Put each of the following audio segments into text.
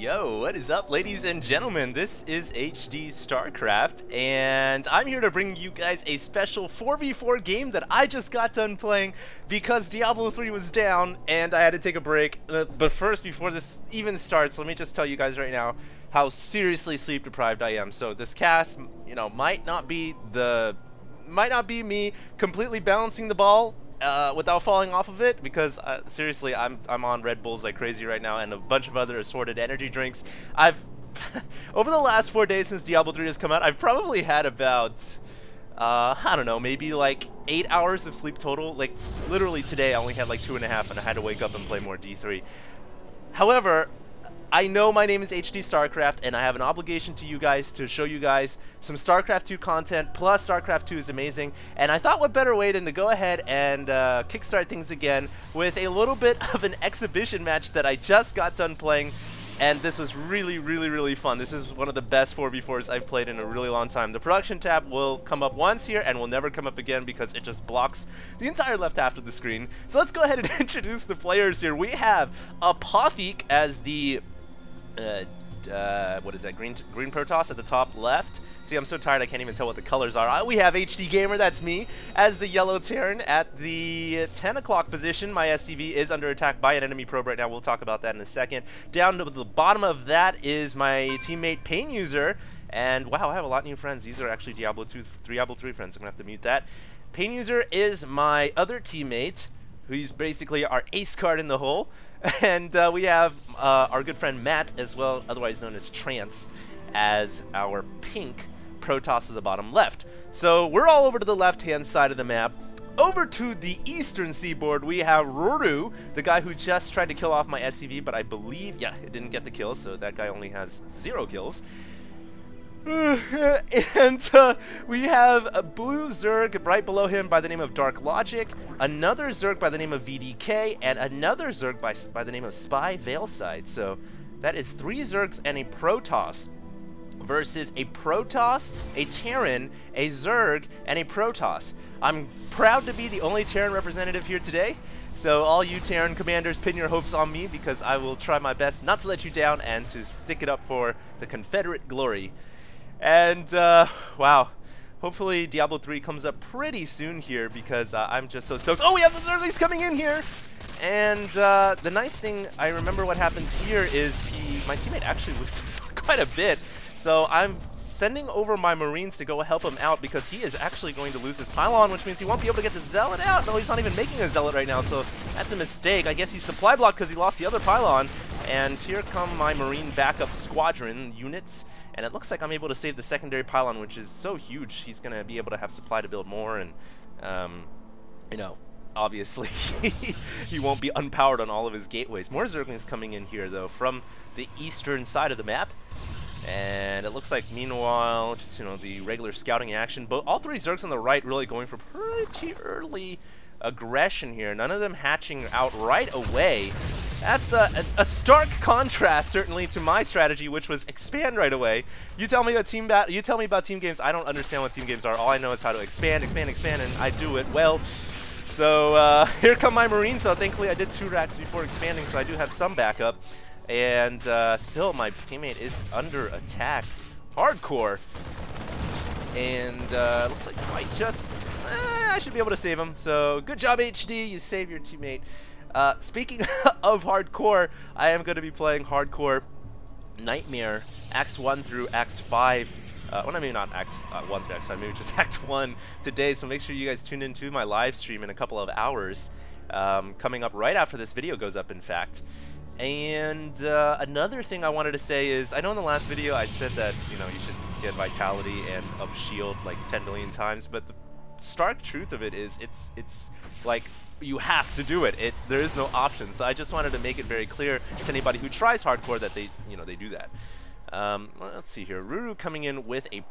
Yo, what is up, ladies and gentlemen? This is HD StarCraft, and I'm here to bring you guys a special 4v4 game that I just got done playing because Diablo 3 was down and I had to take a break. But first, before this even starts, let me just tell you guys right now how seriously sleep deprived I am. So this cast, might not be me completely balancing the ball without falling off of it, because seriously, I'm on Red Bulls like crazy right now and a bunch of other assorted energy drinks. I've over the last 4 days since Diablo 3 has come out, I've probably had about I don't know, maybe like 8 hours of sleep total. Like literally today I only had like 2.5 and I had to wake up and play more D3. However, I know my name is HD StarCraft, and I have an obligation to you guys to show you guys some StarCraft 2 content, plus StarCraft 2 is amazing, and I thought what better way than to go ahead and kickstart things again with a little bit of an exhibition match that I just got done playing, and this was really fun. This is one of the best 4v4s I've played in a really long time. The production tab will come up once here and will never come up again because it just blocks the entire left half of the screen. So let's go ahead and introduce the players here. We have Apotheek as the what is that, green Protoss at the top left. See, I'm so tired I can't even tell what the colors are. We have HD Gamer, that's me, as the yellow Terran at the 10 o'clock position. My SCV is under attack by an enemy probe right now. We'll talk about that in a second. Down to the bottom of that is my teammate Pain User, and wow, I have a lot of new friends. These are actually Diablo 3 friends. I'm gonna have to mute that. Pain User is my other teammate, who's basically our ace card in the hole. And we have our good friend Matt as well, otherwise known as Trance, as our pink Protoss at the bottom left. So we're all over to the left-hand side of the map. Over to the eastern seaboard, we have Ruru, the guy who just tried to kill off my SCV, but I believe, yeah, it didn't get the kill, so that guy only has 0 kills. And we have a blue Zerg right below him by the name of Dark Logic, another Zerg by the name of VDK, and another Zerg by the name of Spy Veilside. So that is 3 Zergs and a Protoss versus a Protoss, a Terran, a Zerg, and a Protoss. I'm proud to be the only Terran representative here today. So all you Terran commanders, pin your hopes on me, because I will try my best not to let you down and to stick it up for the Confederate glory. And, wow, hopefully Diablo 3 comes up pretty soon here, because I'm just so stoked. Oh, we have some Zerglings coming in here! And the nice thing, I remember what happened here is my teammate actually loses quite a bit. So I'm sending over my Marines to go help him out, because he is actually going to lose his pylon, which means he won't be able to get the Zealot out. No, he's not even making a Zealot right now, so that's a mistake. I guess he's supply blocked because he lost the other pylon. And here come my Marine backup squadron units. And it looks like I'm able to save the secondary pylon, which is so huge. He's going to be able to have supply to build more, and, obviously he won't be unpowered on all of his gateways. More Zerglings coming in here, though, from the eastern side of the map. And it looks like, meanwhile, just, the regular scouting action. But all 3 Zergs on the right really going for pretty early aggression here. None of them hatching out right away. That's a stark contrast, certainly, to my strategy, which was expand right away. You tell me about team games. I don't understand what team games are. All I know is how to expand, and I do it well. So here come my Marines. So thankfully, I did 2 racks before expanding, so I do have some backup. And still, my teammate is under attack, hardcore. And looks like I might just, I should be able to save him. So good job, HD. You saved your teammate. Speaking of hardcore, I am going to be playing hardcore Nightmare Acts 1 through Acts 5. Well, I mean, not Acts 1 through Acts 5, maybe just Act 1 today. So make sure you guys tune into my live stream in a couple of hours, coming up right after this video goes up, in fact. And another thing I wanted to say is, I know in the last video I said that, you should get Vitality and Up Shield like 10 million times, but the stark truth of it is, it's like, you have to do it. There is no option. So I just wanted to make it very clear to anybody who tries hardcore that they do that. Let's see here. Ruru coming in with a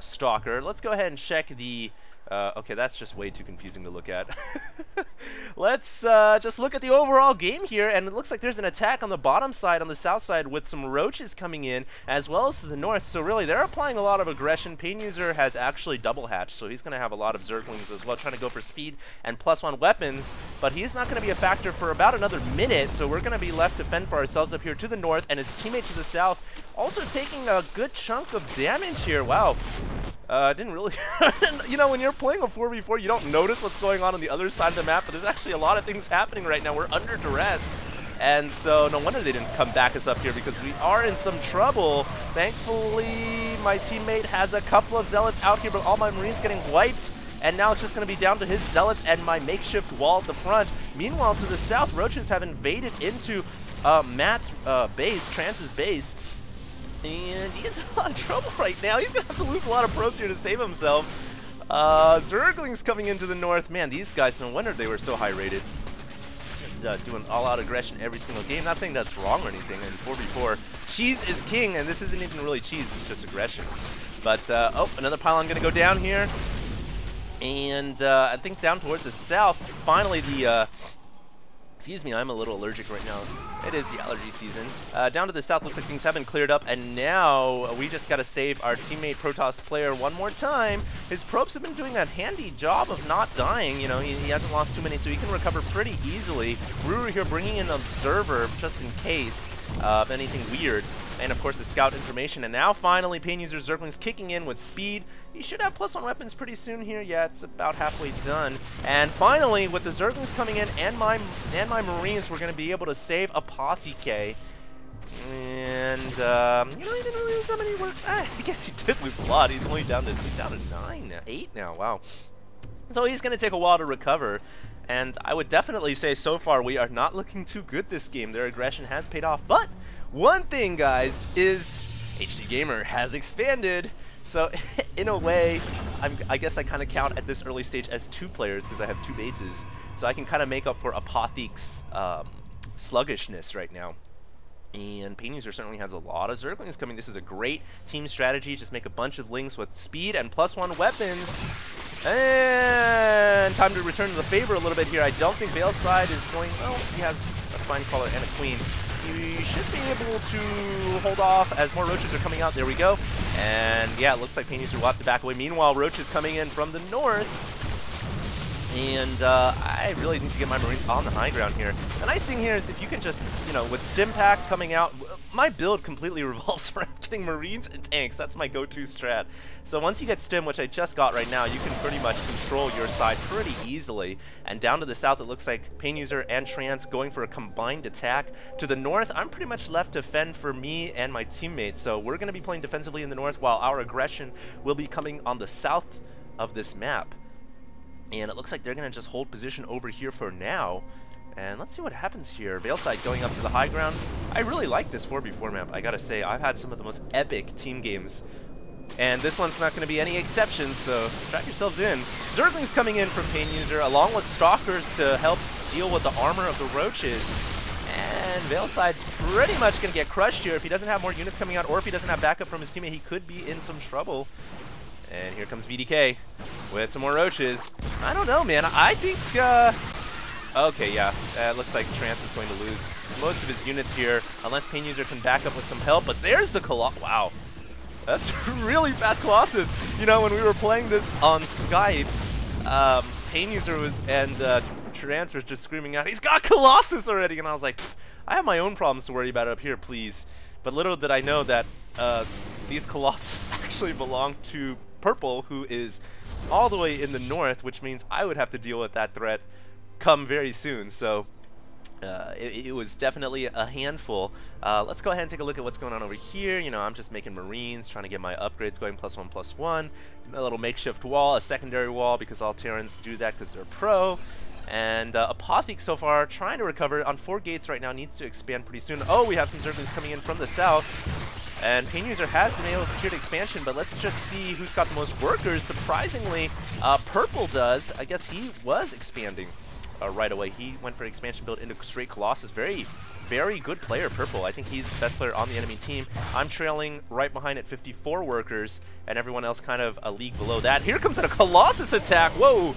Stalker. Let's go ahead and check the Okay, that's just way too confusing to look at. Let's just look at the overall game here, and it looks like there's an attack on the bottom side, on the south side, with some roaches coming in, as well as to the north. So really, they're applying a lot of aggression. Pain User has actually double hatched, so he's going to have a lot of Zerglings as well, trying to go for speed and +1 weapons, but he's not going to be a factor for about another minute, so we're going to be left to fend for ourselves up here to the north, and his teammate to the south also taking a good chunk of damage here. Wow. Didn't really, you know, when you're playing a 4v4, you don't notice what's going on the other side of the map, but there's actually a lot of things happening right now. We're under duress, and so no wonder they didn't come back us up here, because we are in some trouble. Thankfully, my teammate has a couple of Zealots out here, but all my Marines getting wiped, and now it's just going to be down to his Zealots and my makeshift wall at the front. Meanwhile, to the south, roaches have invaded into Matt's base, Trance's base, and he is in a lot of trouble right now. He's going to have to lose a lot of probes here to save himself. Zerglings coming into the north. Man, these guys, no wonder they were so high rated. Just doing all-out aggression every single game. Not saying that's wrong or anything. In 4v4, cheese is king, and this isn't even really cheese. It's just aggression. But, oh, another pylon going to go down here. And I think down towards the south, finally the... excuse me, I'm a little allergic right now. It is the allergy season. Down to the south, looks like things have been cleared up, and now we just got to save our teammate Protoss player one more time. His probes have been doing a handy job of not dying. You know, he hasn't lost too many, so he can recover pretty easily. Brewer here bringing in an observer just in case of anything weird. And of course the scout information, and now finally Pain User Zerglings kicking in with speed. He should have +1 weapons pretty soon here. Yeah, it's about halfway done. And finally, with the Zerglings coming in and my Marines, we're going to be able to save Apotheke. And you know, he didn't really lose that many work. I guess he did lose a lot. He's only down to 9 now, 8 now. Wow. So he's going to take a while to recover. And I would definitely say so far we are not looking too good this game. Their aggression has paid off, but one thing, guys, is HD Gamer has expanded. So in a way, I guess I kind of count at this early stage as 2 players because I have 2 bases. So I can kind of make up for Apotheke's sluggishness right now. And Pain User certainly has a lot of Zerglings coming. This is a great team strategy. Just make a bunch of links with speed and +1 weapons. And time to return to the favor a little bit here. I don't think Veilside is going... Well, he has a Spinecrawler and a Queen. He should be able to hold off as more roaches are coming out. There we go. And yeah, it looks like Pain User will have to back away. Meanwhile, roaches coming in from the north. And I really need to get my Marines on the high ground here. The nice thing here is if you can just, you know, with Stim Pack coming out, my build completely revolves around getting Marines and tanks. That's my go-to strat. So once you get Stim, which I just got right now, you can pretty much control your side pretty easily. And down to the south, it looks like Pain User and Trance going for a combined attack. To the north, I'm pretty much left to fend for me and my teammates. So we're going to be playing defensively in the north, while our aggression will be coming on the south of this map. And it looks like they're going to just hold position over here for now. And let's see what happens here. Veilside going up to the high ground. I really like this 4v4 map, I gotta say. I've had some of the most epic team games. And this one's not going to be any exception, so strap yourselves in. Zerglings coming in from Pain User, along with Stalkers to help deal with the armor of the roaches. And Veilside's pretty much going to get crushed here. If he doesn't have more units coming out, or if he doesn't have backup from his teammate, he could be in some trouble. And here comes VDK with some more roaches. I don't know, man. I think, okay, yeah. Looks like Trance is going to lose most of his units here, unless Pain User can back up with some help. But there's the Colossus. Wow. That's really fast Colossus. You know, when we were playing this on Skype, Pain User was, and Trance was just screaming out, he's got Colossus already! And I was like, I have my own problems to worry about up here, please. But little did I know that these Colossus actually belong to Purple, who is all the way in the north, which means I would have to deal with that threat come very soon. So it was definitely a handful. Let's go ahead and take a look at what's going on over here. You know, I'm just making Marines, trying to get my upgrades going, +1/+1. A little makeshift wall, a secondary wall, because all Terrans do that because they're pro. And Apotheke so far trying to recover on 4 gates right now, needs to expand pretty soon. Oh, we have some Zerglings coming in from the south. And Pain User has been able to secure the expansion, but let's just see who's got the most workers. Surprisingly, Purple does. I guess he was expanding right away. He went for expansion build into straight Colossus. Very very good player, Purple. I think he's the best player on the enemy team. I'm trailing right behind at 54 workers, and everyone else kind of a league below that. Here comes a Colossus attack. Whoa!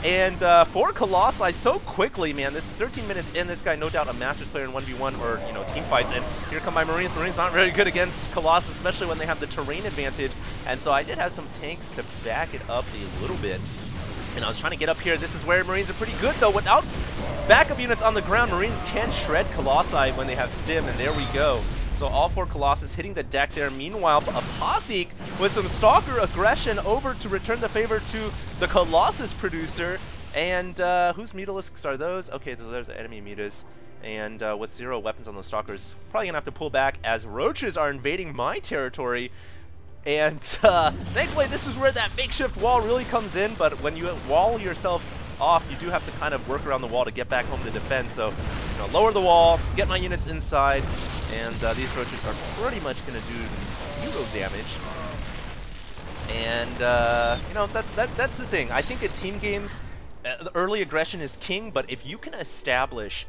And for Colossi, so quickly, man. This is 13 minutes in. This guy, no doubt, a Masters player in 1v1 or, you know, team fights. And here come my Marines. Marines aren't very good against Colossus, especially when they have the terrain advantage. And so I did have some tanks to back it up a little bit. And I was trying to get up here. This is where Marines are pretty good, though. Without backup units on the ground, Marines can shred Colossi when they have stim, and there we go. So all 4 Colossus hitting the deck there. Meanwhile, Apothec with some Stalker aggression over to return the favor to the Colossus producer. And whose Mutalisks are those? Okay, so there's the enemy Mutas. And with 0 weapons on those Stalkers, probably going to have to pull back as Roaches are invading my territory. And thankfully, this is where that makeshift wall really comes in. But when you wall yourself off, you do have to kind of work around the wall to get back home to defend. So, you know, lower the wall, get my units inside. And these Roaches are pretty much going to do 0 damage. And, you know, that's the thing. I think at team games, the early aggression is king, but if you can establish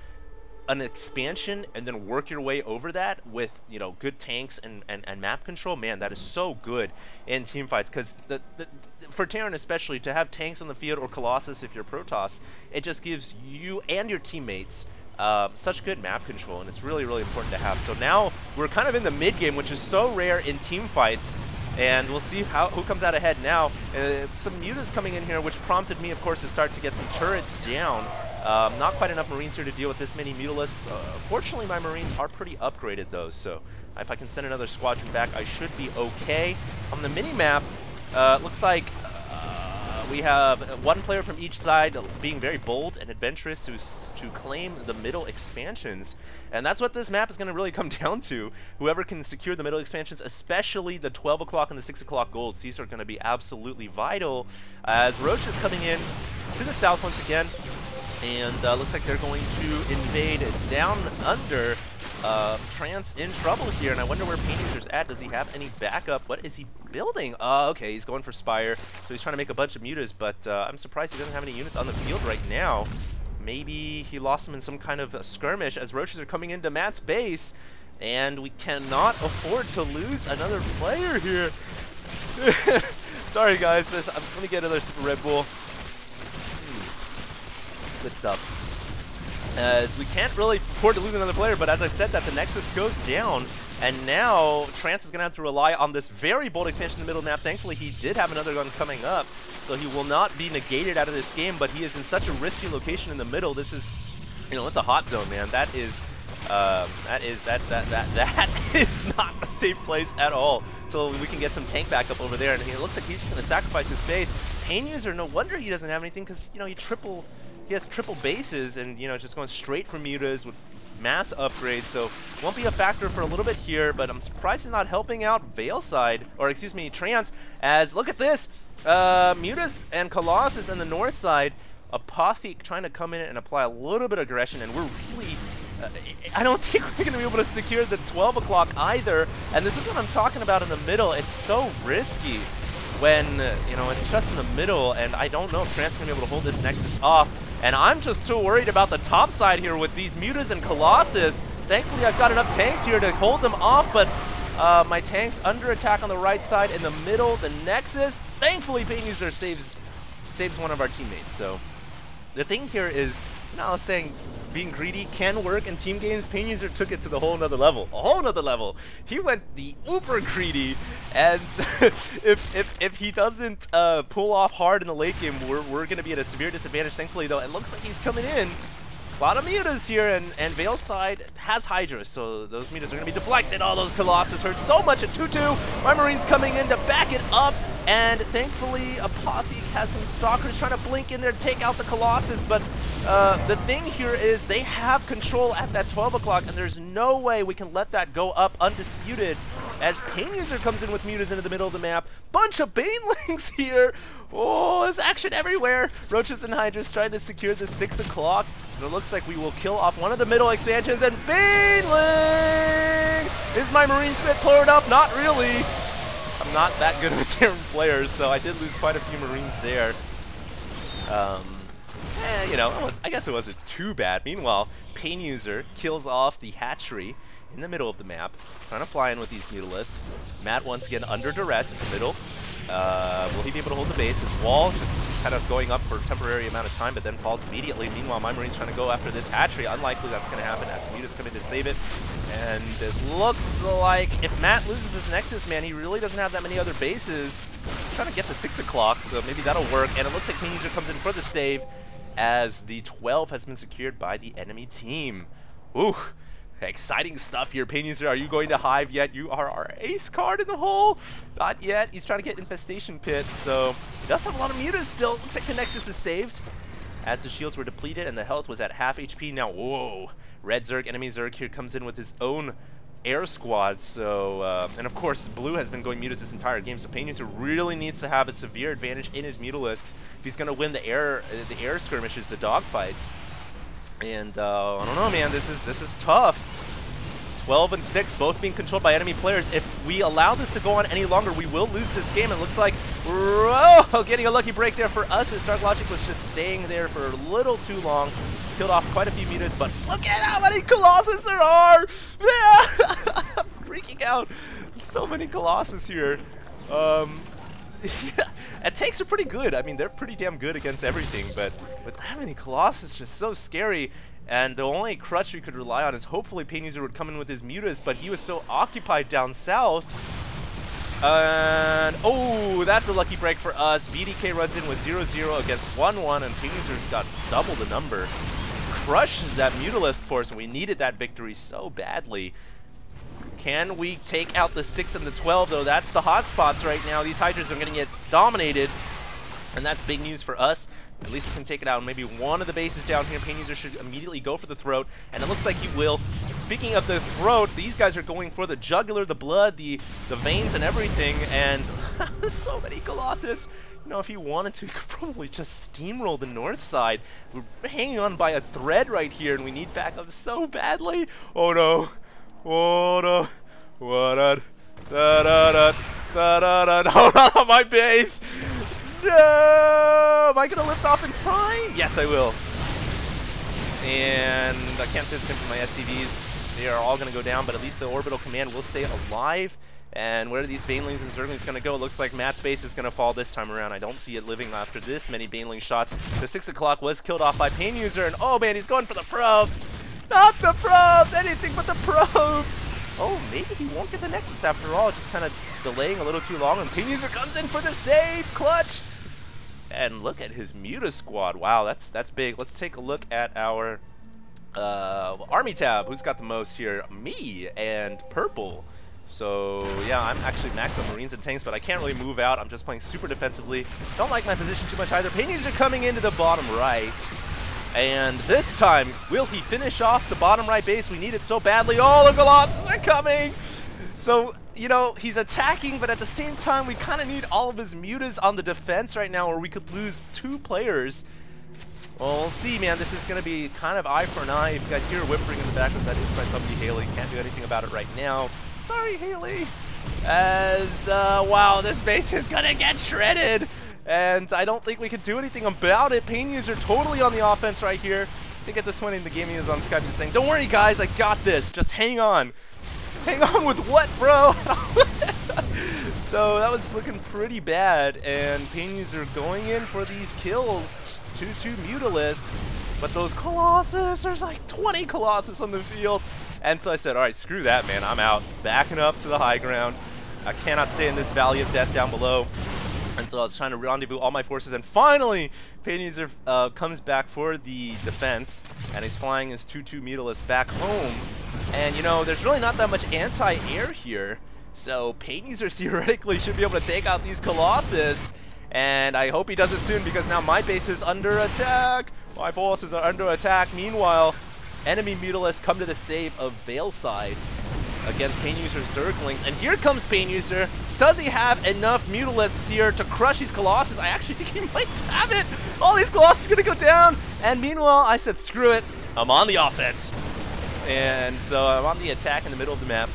an expansion and then work your way over that with, you know, good tanks and map control, man, that is so good in team fights. Because for Terran especially, to have tanks on the field, or Colossus if you're Protoss, it just gives you and your teammates such good map control, and it's really, really important to have. So now we're kind of in the mid game, which is so rare in team fights, and we'll see who comes out ahead now. Some Mutas coming in here, which prompted me, of course, to start to get some turrets down. Not quite enough Marines here to deal with this many Mutalisks. Fortunately, my Marines are pretty upgraded, though, so if I can send another squadron back, I should be okay. On the mini-map, looks like we have 1 player from each side being very bold and adventurous to claim the middle expansions. And that's what this map is going to really come down to. Whoever can secure the middle expansions, especially the 12 o'clock and the 6 o'clock golds, these are going to be absolutely vital. As Roche is coming in to the south once again. And looks like they're going to invade down under. Trance in trouble here, and I wonder where Painter's at. Does he have any backup? What is he building? Okay, he's going for Spire, so he's trying to make a bunch of Mutas, but I'm surprised he doesn't have any units on the field right now. Maybe he lost them in some kind of skirmish as Roaches are coming into Matt's base, and we cannot afford to lose another player here. Sorry guys, let me get another sip of Red Bull. Good stuff. As we can't really afford to lose another player, but as I said that, the Nexus goes down, and now Trance is going to have to rely on this very bold expansion in the middle map. Thankfully, he did have another gun coming up, so he will not be negated out of this game, but he is in such a risky location in the middle. This is, you know, it's a hot zone, man. That is not a safe place at all. So we can get some tank backup over there, and it looks like he's just going to sacrifice his base. Pain User, no wonder he doesn't have anything, because, you know, he has triple bases, and, you know, just going straight for Mutas with mass upgrades, so won't be a factor for a little bit here, but I'm surprised he's not helping out Veil side, or excuse me, Trance, as, look at this, Mutas and Colossus on the north side, Apothec trying to come in and apply a little bit of aggression, and we're really, I don't think we're going to be able to secure the 12 o'clock either, and this is what I'm talking about in the middle. It's so risky when, you know, it's just in the middle, and I don't know if Trance is going to be able to hold this Nexus off. And I'm just so worried about the top side here with these Mutas and Colossus. Thankfully, I've got enough tanks here to hold them off, but my tanks under attack on the right side. In the middle, the Nexus. Thankfully, Pain User saves one of our teammates. So the thing here is, you know, I was saying being greedy can work in team games. Pain User took it to the whole nother level. A whole nother level. He went the uber greedy, and if he doesn't pull off hard in the late game, we're going to be at a severe disadvantage. Thankfully, though, it looks like he's coming in. A lot of Mutas here, and Veil side has Hydra, so those Mutas are going to be deflected. All those Colossus hurt so much at 2-2. My Marines coming in to back it up, and thankfully Apothec has some Stalkers trying to blink in there to take out the Colossus, but the thing here is they have control at that 12 o'clock, and there's no way we can let that go up undisputed as Pain User comes in with Mutas into the middle of the map. Bunch of Banelings here. Oh, there's action everywhere. Roaches and Hydras trying to secure the 6 o'clock. And it looks like we will kill off one of the middle expansions, and Banelings! Is my Marine Smith cleared up? Not really. I'm not that good of a Terran player, so I did lose quite a few Marines there. you know, I guess it wasn't too bad. Meanwhile, Pain User kills off the hatchery in the middle of the map, trying to fly in with these Mutalisks. Matt once again under duress in the middle. Will he be able to hold the base? His wall just kind of going up for a temporary amount of time, but then falls immediately. Meanwhile, my Marine's trying to go after this hatchery. Unlikely that's going to happen as Mutas come in to save it. And it looks like if Matt loses his Nexus, man, he really doesn't have that many other bases. I'm trying to get the 6 o'clock, so maybe that'll work. And it looks like Pain User comes in for the save as the 12 has been secured by the enemy team. Ooh. Exciting stuff here. Pain User, are you going to Hive yet? You are our ace card in the hole. Not yet. He's trying to get Infestation Pit, so he does have a lot of mutas still. Looks like the Nexus is saved as the shields were depleted and the health was at half HP. Now, whoa. Red Zerg, enemy Zerg here comes in with his own air squad. So, and of course, Blue has been going mutas this entire game, so Pain User really needs to have a severe advantage in his Mutalisks if he's going to win the air skirmishes, the dogfights. And I don't know, man. This is tough. 12 and 6, both being controlled by enemy players. If we allow this to go on any longer, we will lose this game. It looks like, whoa, getting a lucky break there for us as Dark Logic was just staying there for a little too long. Killed off quite a few mutas, but look at how many Colossus there are! I'm freaking out. So many Colossus here. Yeah, and tanks are pretty good. I mean, they're pretty damn good against everything, but with that many Colossus, just so scary. And the only crutch you could rely on is hopefully Pain User would come in with his mutas, but he was so occupied down south. And, oh, that's a lucky break for us. VDK runs in with 0-0 against 1-1, and Pain User's got double the number. Crushes that Mutalisk force, and we needed that victory so badly. Can we take out the 6 and the 12, though? That's the hot spots right now. These Hydras are going to get dominated, and that's big news for us. At least we can take it out. Maybe one of the bases down here. Pain User should immediately go for the throat, and it looks like he will. Speaking of the throat, these guys are going for the jugular, the blood, the veins, and everything, and so many Colossus. You know, if he wanted to, he could probably just steamroll the north side. We're hanging on by a thread right here, and we need backup so badly. Oh no. Oh no. What da da da da da da. No, not on my base. No! Am I gonna lift off in time? Yes, I will. And I can't say the same for my SCVs. They are all gonna go down, but at least the orbital command will stay alive. And where are these Banelings and Zerglings gonna go? It looks like Matt's base is gonna fall this time around. I don't see it living after this many Baneling shots. The 6 o'clock was killed off by Pain User, and oh man, he's going for the probes! Not the probes! Anything but the probes! Oh, maybe he won't get the Nexus after all, just kind of delaying a little too long, and Pain User comes in for the save! Clutch! And look at his Muta squad. Wow, that's big. Let's take a look at our army tab. Who's got the most here? Me and Purple. So yeah, I'm actually maxed on Marines and tanks, but I can't really move out. I'm just playing super defensively. Don't like my position too much either. Pain User coming into the bottom right. And this time, will he finish off the bottom right base? We need it so badly. Oh, the Colossus are coming! So, you know, he's attacking, but at the same time, we kind of need all of his mutas on the defense right now, or we could lose 2 players. Well, we'll see, man. This is going to be kind of eye for an eye. If you guys hear whimpering in the background, that is my puppy, Haley. Can't do anything about it right now. Sorry, Haley. As, wow, this base is going to get shredded. And I don't think we can do anything about it. Pain User totally on the offense right here. I think at this point in the game he is on Skype and saying, "Don't worry, guys, I got this. Just hang on." Hang on with what, bro? So that was looking pretty bad. And Pain User going in for these kills. 2-2 Mutalisks. But those Colossus, there's like 20 Colossus on the field. And so I said, all right, screw that, man. I'm out. Backing up to the high ground. I cannot stay in this valley of death down below. And so I was trying to rendezvous all my forces, and finally, Pain User comes back for the defense, and he's flying his 2-2 Mutalisk back home. And, you know, there's really not that much anti-air here, so Pain User theoretically should be able to take out these Colossus, and I hope he does it soon, because now my base is under attack! My forces are under attack. Meanwhile, enemy Mutalisks come to the save of Veilside against Pain User's Zerglings, and here comes Pain User. Does he have enough Mutalisks here to crush these Colossus? I actually think he might have it. All these Colossus are gonna go down, and meanwhile, I said, screw it, I'm on the offense. And so I'm on the attack in the middle of the map.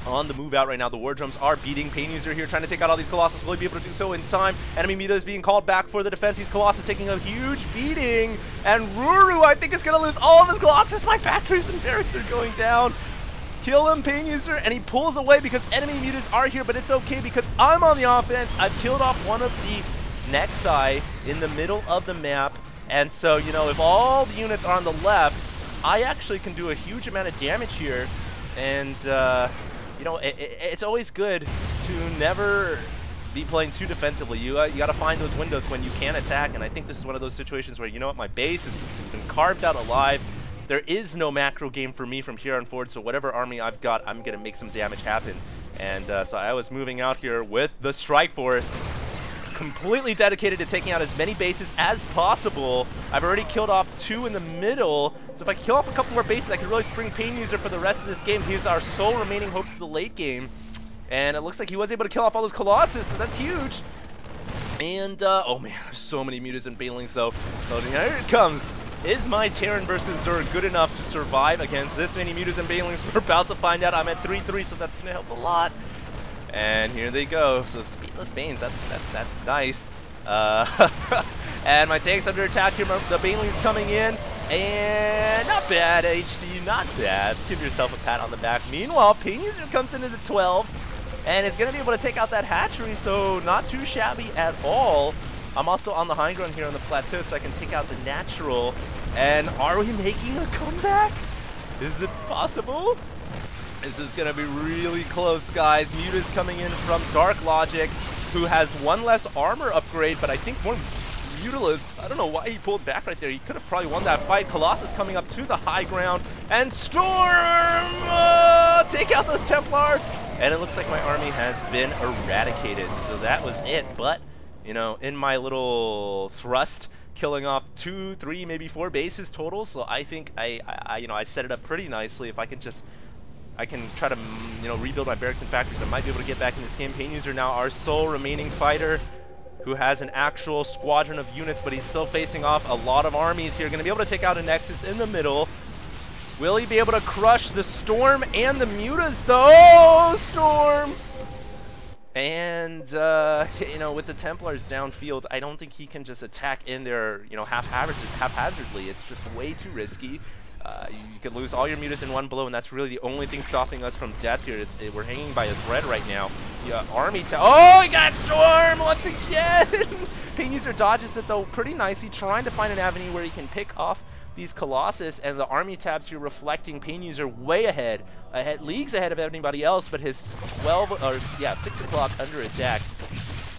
on the move out right now. The War Drums are beating. Pain User here trying to take out all these Colossus. Will he be able to do so in time? Enemy Meta is being called back for the defense. These Colossus taking a huge beating. And Ruru, I think, is going to lose all of his Colossus. My factories and barracks are going down. Kill him, Pain User, and he pulls away because enemy mutas are here, but it's okay because I'm on the offense. I've killed off one of the Nexi in the middle of the map. And so, you know, if all the units are on the left, I actually can do a huge amount of damage here. And, you know, it's always good to never be playing too defensively. You got to find those windows when you can attack, and I think this is one of those situations where, you know what, my base has been carved out alive. There is no macro game for me from here on forward, so whatever army I've got, I'm going to make some damage happen. And so I was moving out here with the Strike Force, completely dedicated to taking out as many bases as possible. I've already killed off 2 in the middle, so if I can kill off a couple more bases, I can really spring Pain User for the rest of this game. He's our sole remaining hope to the late game. And it looks like he was able to kill off all those Colossus, so that's huge. And, oh man, there's so many mutas and banelings though. So here it comes. Is my Terran versus Zerg good enough to survive against this many mutas and banelings? We're about to find out. I'm at 3-3, so that's going to help a lot. And here they go. So Speedless Banes, that's nice. And my tank's under attack here. The baneling's coming in. And not bad, HD, not bad. Give yourself a pat on the back. Meanwhile, Pain User comes into the 12. And it's going to be able to take out that hatchery, so not too shabby at all. I'm also on the high ground here on the plateau, so I can take out the natural. And are we making a comeback? Is it possible? This is going to be really close, guys. Muta's coming in from Dark Logic, who has 1 less armor upgrade, but I think more Mutalisks. I don't know why he pulled back right there. He could have probably won that fight. Colossus coming up to the high ground. And Storm! Take out those Templar! And it looks like my army has been eradicated. So that was it. But, you know, in my little thrust, killing off 2, 3, maybe 4 bases total. So I think I set it up pretty nicely. If I can just, I can try to, you know, rebuild my barracks and factories, I might be able to get back in this game. Pain User now our sole remaining fighter, who has an actual squadron of units, but he's still facing off a lot of armies here. Going to be able to take out a Nexus in the middle. Will he be able to crush the Storm and the Mutas, though? Oh, Storm! And, you know, with the Templars downfield, I don't think he can just attack in there, you know, haphazardly. It's just way too risky. You could lose all your mutas in one blow, and that's really the only thing stopping us from death here. We're hanging by a thread right now. Yeah, oh, he got Storm once again! Pain User dodges it, though, pretty nicely, trying to find an avenue where he can pick off these Colossus, and the army tabs here reflecting Pain User way ahead, leagues ahead of anybody else, but his 6 o'clock under attack.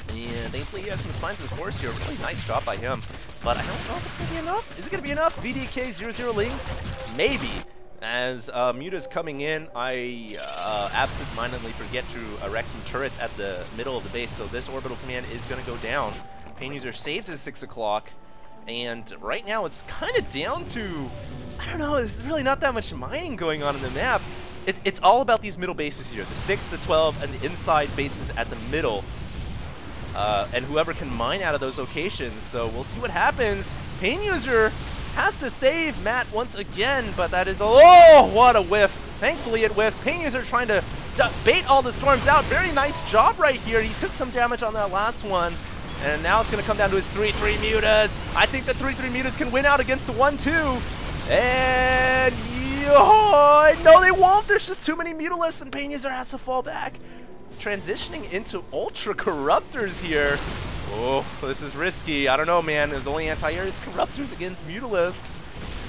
And thankfully he has some spines in his horse here. Really nice job by him. But I don't know if it's going to be enough. Is it going to be enough? VDK 00 Lings? Maybe. As Muta's coming in, I absent-mindedly forget to erect some turrets at the middle of the base, so this orbital command is going to go down. Pain User saves his 6 o'clock, and right now it's kind of down to, I don't know, there's really not that much mining going on in the map. It's all about these middle bases here, the 6, the 12, and the inside bases at the middle. And whoever can mine out of those locations. So we'll see what happens. Pain User has to save Matt once again, but that is, oh, what a whiff. Thankfully it whiffs. Pain User trying to bait all the storms out. Very nice job right here. He took some damage on that last one. And now it's going to come down to his 3-3 mutas. I think the 3-3 mutas can win out against the 1-2. And, no, they won't. There's just too many mutalisks, and Pain User has to fall back. Transitioning into Ultra Corruptors here. Oh, this is risky. I don't know, man. There's only anti-air Corruptors against Mutalisks.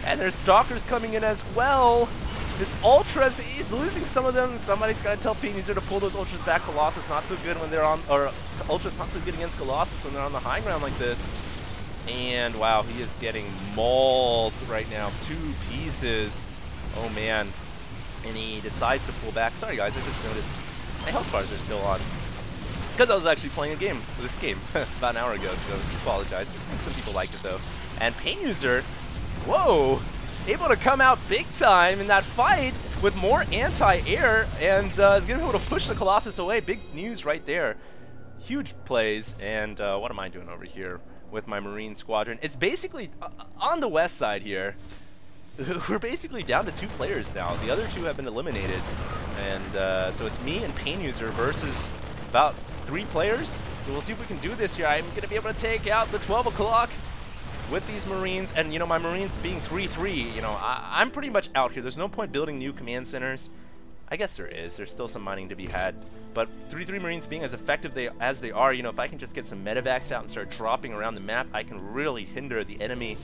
And there's Stalkers coming in as well. This Ultras, he's losing some of them. Somebody's got to tell Pain User to pull those Ultras back. Colossus not so good when they're on, or Ultras not so good against Colossus when they're on the high ground like this. And wow, he is getting mauled right now. 2 pieces. Oh man. And he decides to pull back. Sorry guys, I just noticed my health bars are still on. Because I was actually playing a game, this game, about an hour ago, so I apologize. Some people liked it though. And Pain User, whoa, able to come out big time in that fight with more anti-air, and is going to be able to push the Colossus away. Big news right there. Huge plays, and what am I doing over here with my Marine Squadron? It's basically on the west side here. we're basically down to 2 players now. The other 2 have been eliminated. And so it's me and Pain User versus about 3 players. So we'll see if we can do this here. I'm going to be able to take out the 12 o'clock with these Marines. And, you know, my Marines being 3-3, you know, I'm pretty much out here. There's no point building new command centers. I guess there is. There's still some mining to be had. But 3-3 Marines being as effective as they are, you know, if I can just get some medevacs out and start dropping around the map, I can really hinder the enemy's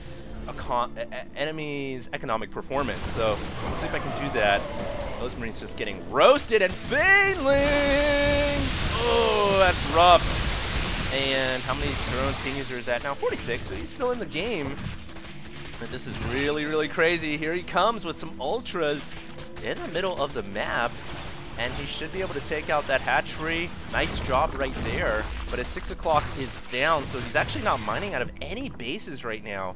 economic performance. So let's see if I can do that. Those Marines just getting roasted, and Banelings! Oh, that's rough. And how many drones Pain User is at now? 46, so he's still in the game. But this is really, really crazy. Here he comes with some ultras in the middle of the map, and he should be able to take out that hatchery. Nice job right there. But his 6 o'clock is down, so he's actually not mining out of any bases right now.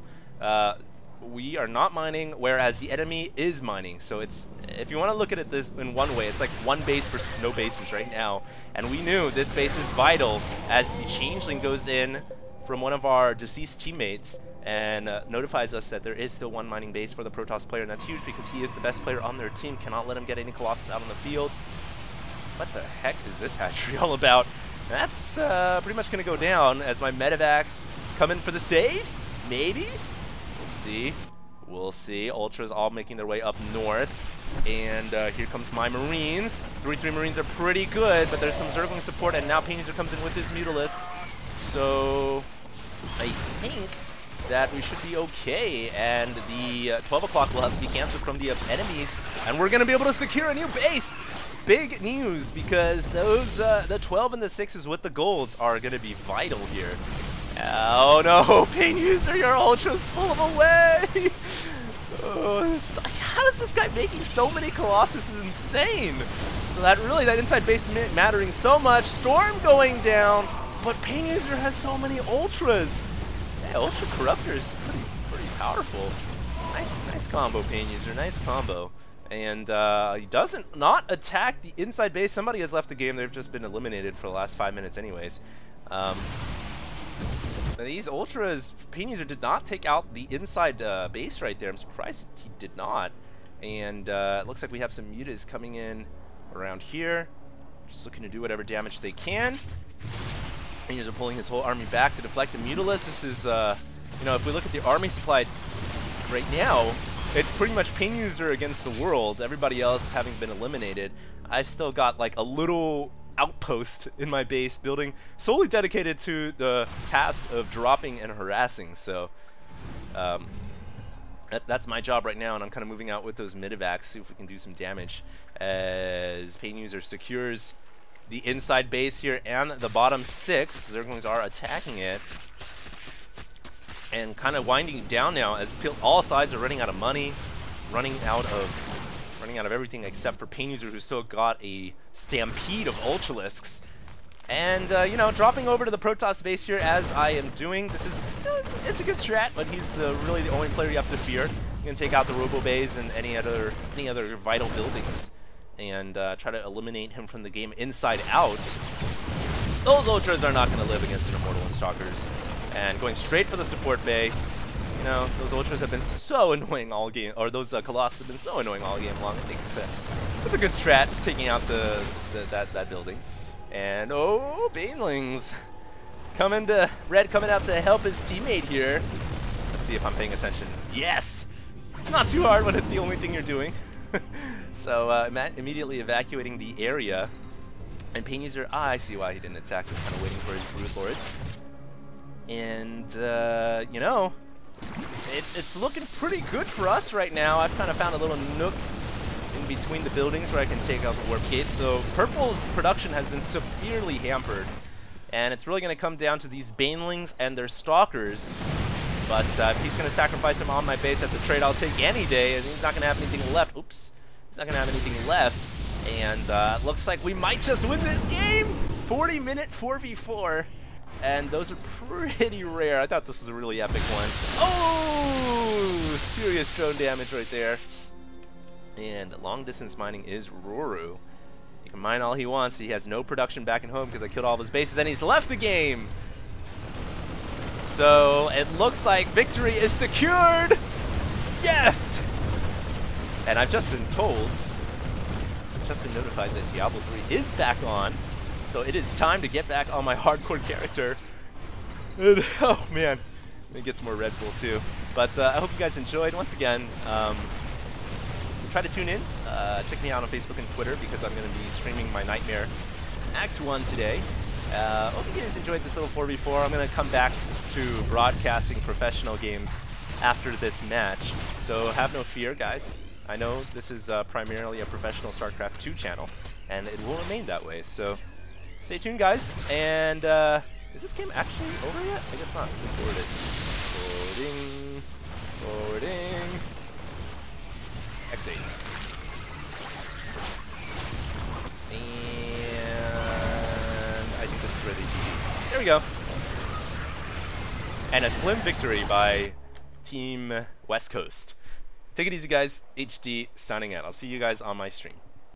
We are not mining, whereas the enemy is mining. So it's, if you want to look at it this in one way, it's like 1 base versus no bases right now. And we knew this base is vital as the changeling goes in from one of our deceased teammates and notifies us that there is still 1 mining base for the Protoss player, and that's huge because he is the best player on their team. Cannot let him get any Colossus out on the field. What the heck is this hatchery all about? That's pretty much going to go down as my medevacs come in for the save. Maybe? We'll see. We'll see. Ultras all making their way up north. And here comes my Marines. 3-3 Marines are pretty good, but there's some Zergling support, and now Pain User comes in with his Mutalisks. So I think that we should be okay, and the 12 o'clock will have to be canceled from the enemies, and we're going to be able to secure a new base. Big news, because those the 12 and the 6s with the golds are going to be vital here. Oh no, Pain User, your ultras pull him away! Oh, how is this guy making so many Colossus? Is insane. So that inside base mattering so much. Storm going down, but Pain User has so many ultras. Yeah, Ultra Corruptor is pretty powerful. Nice combo, Pain User. Nice combo. And he doesn't not attack the inside base. Somebody has left the game. They've just been eliminated for the last 5 minutes anyways. These ultras, Pain User did not take out the inside base right there. I'm surprised he did not. And it looks like we have some mutas coming in around here, just looking to do whatever damage they can. Pain User pulling his whole army back to deflect the Mutalisk. This is, you know, if we look at the army supply right now, it's pretty much Pain User against the world. Everybody else having been eliminated. I've still got like a little outpost in my base building solely dedicated to the task of dropping and harassing. So that's my job right now, and I'm kind of moving out with those medevacs, see if we can do some damage as Pain User secures the inside base here and the bottom 6. Zerglings are attacking it and kind of winding down now as all sides are running out of money, running out of everything except for Pain User, who's still got a stampede of Ultralisks. And, you know, dropping over to the Protoss base here as I am doing. This is, you know, it's a good strat, but he's really the only player you have to fear. You can take out the Robo Bays and any other vital buildings and try to eliminate him from the game inside out. Those Ultras are not going to live against an Immortal and Stalkers. And going straight for the support bay. You know, those Ultras have been so annoying all game, or those Colossus have been so annoying all game long. I think that's a good strat, taking out that building. And oh, Banelings Red coming out to help his teammate here. Let's see if I'm paying attention. Yes, it's not too hard when it's the only thing you're doing. So immediately evacuating the area. And Pain User, I see why he didn't attack. He's kind of waiting for his Brood Lords. And you know, it's looking pretty good for us right now. I've kind of found a little nook in between the buildings where I can take out the warp gate. So Purple's production has been severely hampered, and it's really going to come down to these Banelings and their Stalkers. But if he's going to sacrifice him on my base, that's a trade I'll take any day, and he's not going to have anything left. Oops. He's not going to have anything left. And looks like we might just win this game! 40-minute 4v4. And those are pretty rare. I thought this was a really epic one. Oh! Serious drone damage right there. And long distance mining is Roru. He can mine all he wants. He has no production back at home because I killed all of his bases and he's left the game. So it looks like victory is secured. Yes! And I've just been told, just been notified that Diablo 3 is back on. So it is time to get back on my hardcore character. And, oh man, let me get some more Red Bull too. But I hope you guys enjoyed. Once again, try to tune in. Check me out on Facebook and Twitter because I'm going to be streaming my Nightmare Act 1 today. Hope you guys enjoyed this little 4v4. I'm going to come back to broadcasting professional games after this match. So have no fear, guys. I know this is primarily a professional StarCraft 2 channel, and it will remain that way. So stay tuned, guys. And is this game actually over yet? I guess not. Forward it. Forwarding. Forwarding. X8. And I think this is ready to be. There we go. And a slim victory by Team West Coast. Take it easy, guys. HD signing out. I'll see you guys on my stream.